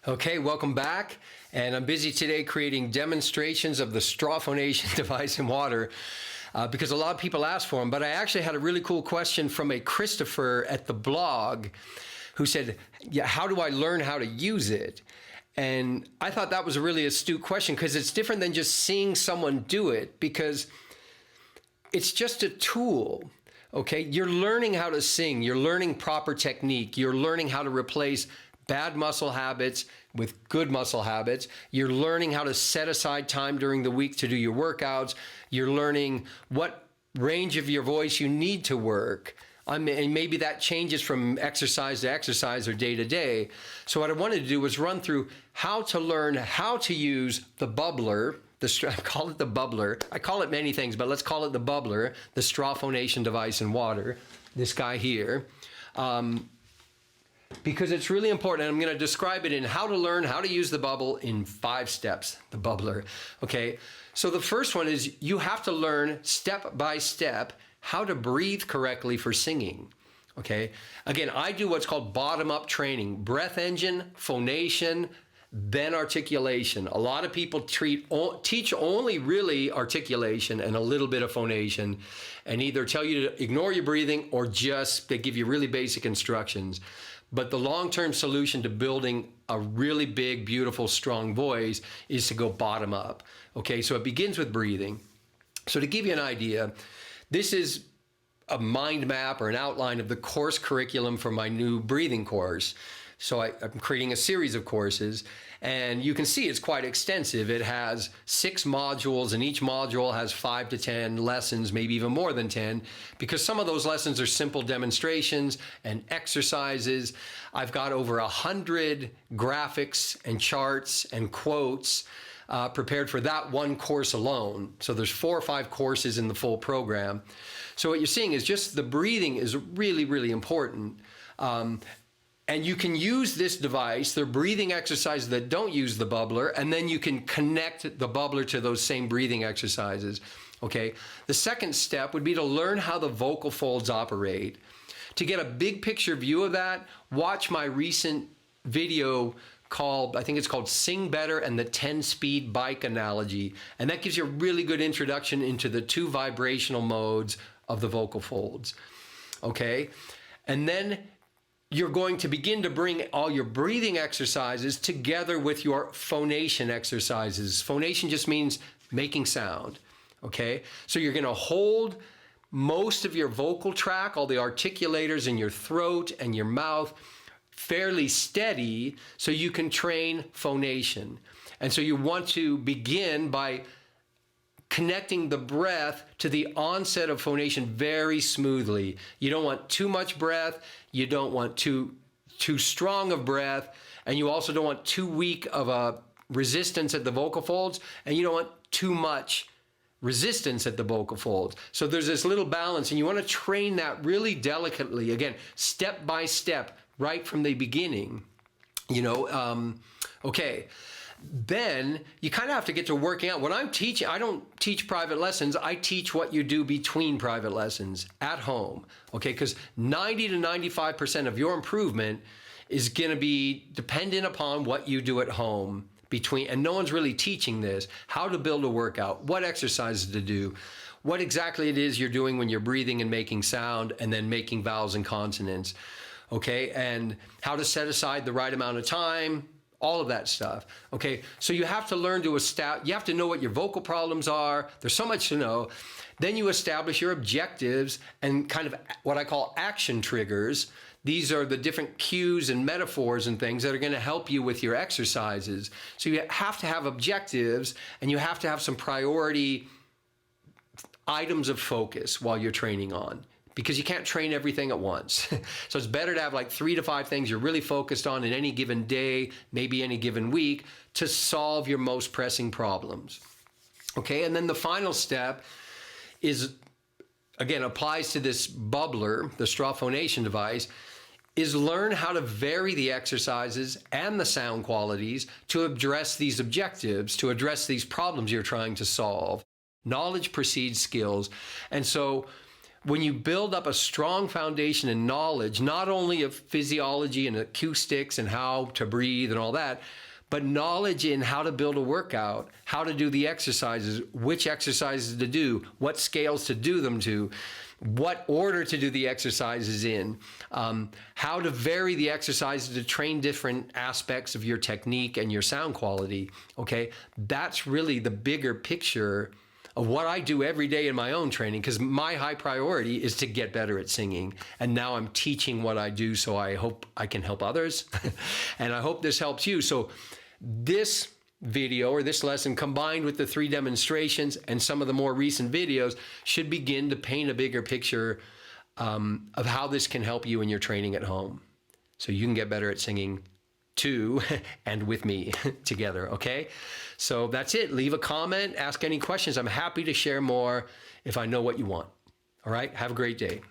Okay, welcome back. And I'm busy today creating demonstrations of the straw phonation device in water because a lot of people ask for them. But I actually had a really cool question from a Christopher at the blog who said, yeah, how do I learn how to use it? And I thought that was a really astute question because it's different than just seeing someone do it, because it's just a tool. Okay, you're learning how to sing, you're learning proper technique, you're learning how to replace bad muscle habits with good muscle habits. You're learning how to set aside time during the week to do your workouts. You're learning what range of your voice you need to work. And maybe that changes from exercise to exercise or day to day. So what I wanted to do was run through how to learn how to use the bubbler. I call it the bubbler. I call it many things, but let's call it the bubbler, the straw phonation device in water, this guy here. Because it's really important. And I'm going to describe it in how to learn how to use the bubble in 5 steps, the bubbler. Okay, so the first one is you have to learn step by step how to breathe correctly for singing. Okay, again, I do what's called bottom-up training, breath engine, phonation, then articulation. A lot of people teach only really articulation and a little bit of phonation, and either tell you to ignore your breathing or just they give you really basic instructions. But the long-term solution to building a really big, beautiful, strong voice is to go bottom up. Okay, so it begins with breathing. So to give you an idea, this is a mind map or an outline of the course curriculum for my new breathing course. So I'm creating a series of courses, and you can see it's quite extensive. It has 6 modules, and each module has 5 to 10 lessons, maybe even more than 10, because some of those lessons are simple demonstrations and exercises. I've got over 100 graphics and charts and quotes prepared for that one course alone. So there's 4 or 5 courses in the full program. So what you're seeing is just the breathing is really, really important. And you can use this device, there are breathing exercises that don't use the bubbler, and then you can connect the bubbler to those same breathing exercises. Okay. The second step would be to learn how the vocal folds operate. To get a big picture view of that, watch my recent video called, I think it's called Sing Better and the 10-speed bike analogy. And that gives you a really good introduction into the 2 vibrational modes of the vocal folds. Okay. And then you're going to begin to bring all your breathing exercises together with your phonation exercises. Phonation just means making sound, okay? So you're gonna hold most of your vocal tract, all the articulators in your throat and your mouth, fairly steady so you can train phonation. And so you want to begin by connecting the breath to the onset of phonation very smoothly. You don't want too much breath, you don't want too strong of breath, and you also don't want too weak of a resistance at the vocal folds, and you don't want too much resistance at the vocal folds. So there's this little balance, and you want to train that really delicately, again, step by step, right from the beginning. Okay. Then you kind of have to get to working out. When I'm teaching, I don't teach private lessons. I teach what you do between private lessons at home, okay? Because 90 to 95% of your improvement is going to be dependent upon what you do at home between, and no one's really teaching this, how to build a workout, what exercises to do, what exactly it is you're doing when you're breathing and making sound and then making vowels and consonants, okay? And how to set aside the right amount of time, all of that stuff. Okay, so you have to learn to you have to know what your vocal problems are. There's so much to know. Then you establish your objectives and kind of what I call action triggers. These are the different cues and metaphors and things that are going to help you with your exercises. So you have to have objectives, and you have to have some priority items of focus while you're training on, because you can't train everything at once. So it's better to have like 3 to 5 things you're really focused on in any given day, maybe any given week, to solve your most pressing problems. Okay, and then the final step is, again, applies to this bubbler, the straw phonation device, is learn how to vary the exercises and the sound qualities to address these objectives, to address these problems you're trying to solve. Knowledge precedes skills. And so when you build up a strong foundation and knowledge, not only of physiology and acoustics and how to breathe and all that, but knowledge in how to build a workout, how to do the exercises, which exercises to do, what scales to do them to, what order to do the exercises in, how to vary the exercises to train different aspects of your technique and your sound quality, okay? That's really the bigger picture of what I do every day in my own training, because my high priority is to get better at singing. And now I'm teaching what I do, so I hope I can help others. And I hope this helps you. So this video or this lesson, combined with the 3 demonstrations and some of the more recent videos, should begin to paint a bigger picture of how this can help you in your training at home. So you can get better at singing too, and with me together, okay? So that's it. Leave a comment, ask any questions. I'm happy to share more if I know what you want. All right? Have a great day.